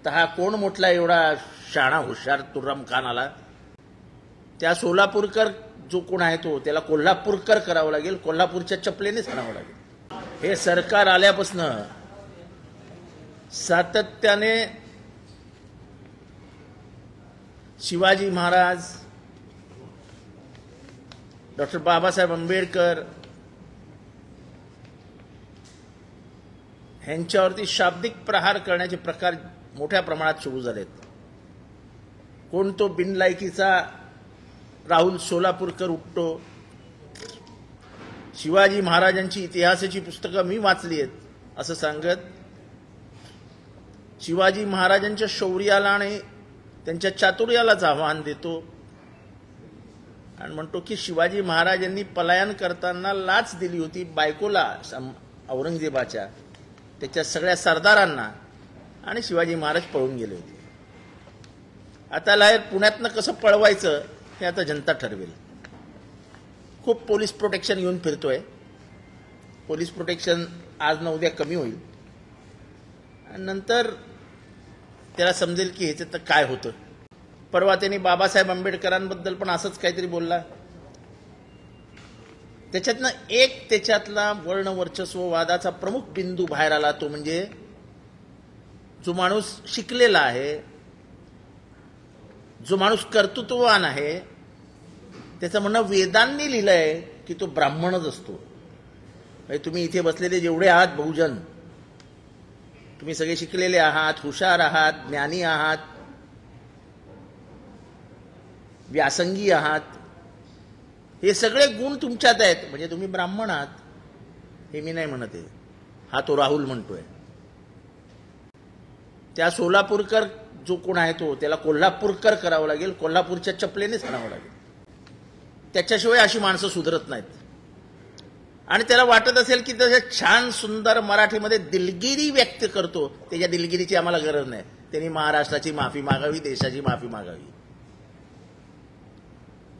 तर हा कोण म्हटला एवढा शाणा हुशार तुर्राम खान आला? त्या सोलापूरकर जो कोण आहे तो त्याला कोल्हापूरकर करावं लागेल, कोल्हापूरच्या चपलेनेच आणावं लागेल. हे सरकार आल्यापासून सातत्याने शिवाजी महाराज, डॉक्टर बाबासाहेब आंबेडकर यांच्यावरती शाब्दिक प्रहार करण्याचे प्रकार मोठ्या प्रमाणात सुरू झालेत. कोण तो बिनलायकीचा राहुल सोलापूरकर उठतो, शिवाजी महाराजांची इतिहासाची पुस्तकं मी वाचली आहेत असं सांगत शिवाजी महाराजांच्या शौर्याला आणि त्यांच्या चातुर्यालाच आव्हान देतो आणि म्हणतो की शिवाजी महाराजांनी पलायन करताना लाच दिली होती बायकोला औरंगजेबाच्या, त्याच्या सगळ्या सरदारांना, आणि शिवाजी महाराज पळून गेले होते. आता पुण्यातनं कसं पळवायचं हे आता जनता ठरवेल. खूप पोलीस प्रोटेक्शन घेऊन फिरतोय. पोलीस प्रोटेक्शन आज ना उद्या कमी होईल आणि नंतर त्याला समजेल की ह्याच्यात काय होतं. परवा त्यांनी बाबासाहेब आंबेडकरांबद्दल पण असंच काहीतरी बोलला. त्याच्यातला वर्णवर्चस्ववादाचा प्रमुख बिंदू बाहेर आला, तो म्हणजे जो माणूस शिकलेला आहे, जो माणूस कर्तृत्ववान आहे, त्याचं म्हणणं वेदांनी लिहिलंय की तो ब्राह्मणच असतो. तुम्ही इथे बसलेले जेवढे आहात बहुजन, तुम्ही सगळे शिकलेले आहात, हुशार आहात, ज्ञानी आहात, व्यासंगी आहात, हे सगळे गुण तुमच्यात आहेत, म्हणजे तुम्ही ब्राह्मण आहात. हे मी नाही म्हणत आहे, हा तो राहुल म्हणतोय. त्या सोलापूरकर जो कोण आहे तो त्याला कोल्हापूरकर करावं लागेल, कोल्हापूरच्या चपलेनेच आणावं लागेल. त्याच्याशिवाय अशी माणसं सुधरत नाहीत. आणि त्याला वाटत असेल की त्याच्या छान सुंदर मराठीमध्ये दिलगिरी व्यक्त करतो, त्याच्या दिलगिरीची आम्हाला गरज नाही. त्यांनी महाराष्ट्राची माफी मागावी, देशाची माफी मागावी.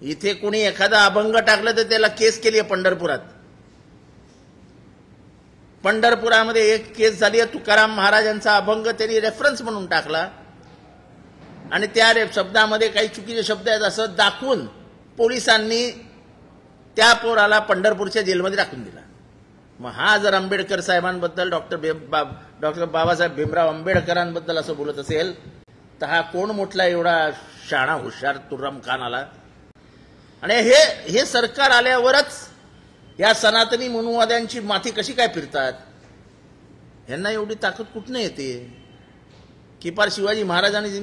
इथे कोणी एखादा अभंग टाकलं तर त्याला केस केली आहे पंढरपुरात. पंढरपुरामध्ये एक केस झाली आहे, तुकाराम महाराजांचा अभंग त्यांनी रेफरन्स म्हणून टाकला आणि त्या शब्दामध्ये काही चुकीचे शब्द आहेत असं दाखवून पोलिसांनी त्या पोराला पंढरपूरच्या जेलमध्ये टाकून दिला. मग हा जर आंबेडकर साहेबांबद्दल, डॉक्टर बाबासाहेब भीमराव आंबेडकरांबद्दल असं बोलत असेल तर हा कोण म्हटला एवढा शाणा हुशार तुर्राम खान आला? आणि हे सरकार आल्यावरच या सनातनी मनुवाद्यांची माथी कशी काय फिरतात? ह्यांना एवढी ताकद कुठनं येते की पार शिवाजी महाराज आणि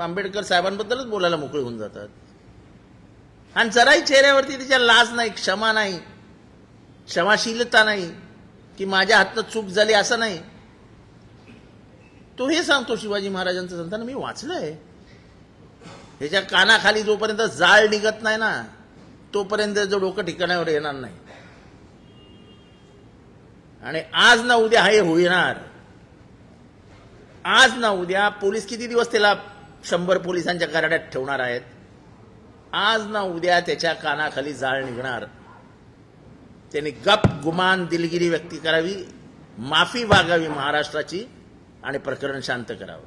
आंबेडकर साहेबांबद्दलच बोलायला मोकळे होऊन जातात. आणि जराही चेहऱ्यावरती त्याच्या लाज नाही, क्षमा नाही, क्षमाशीलता नाही की माझ्या हातनं चूक झाली असं नाही. तो हे सांगतो शिवाजी महाराजांचं सांगताना मी वाचलंय. ह्याच्या कानाखाली जोपर्यंत जाळ निघत नाही ना तोपर्यंत जो डोकं ठिकाणावर येणार नाही. आणि आज ना उद्या हे होणार. आज ना उद्या पोलीस किती दिवस त्याला 100 पोलिसांच्या गाड्यात ठेवणार आहेत? आज ना उद्या त्याच्या कानाखाली जाळ निघणार. त्यांनी गप गुमान दिलगिरी व्यक्त करावी, माफी मागावी महाराष्ट्राची आणि प्रकरण शांत करावं.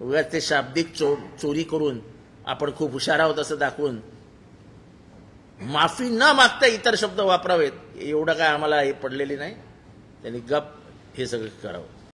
उगाच ते शाब्दिक चोरी करून आपण खूप हुशार आहोत असं दाखवून माफी न मागता इतर शब्द वापरावेत एवढं काय आम्हाला हे पडलेली नाही. त्यांनी गप हे सगळं करावं.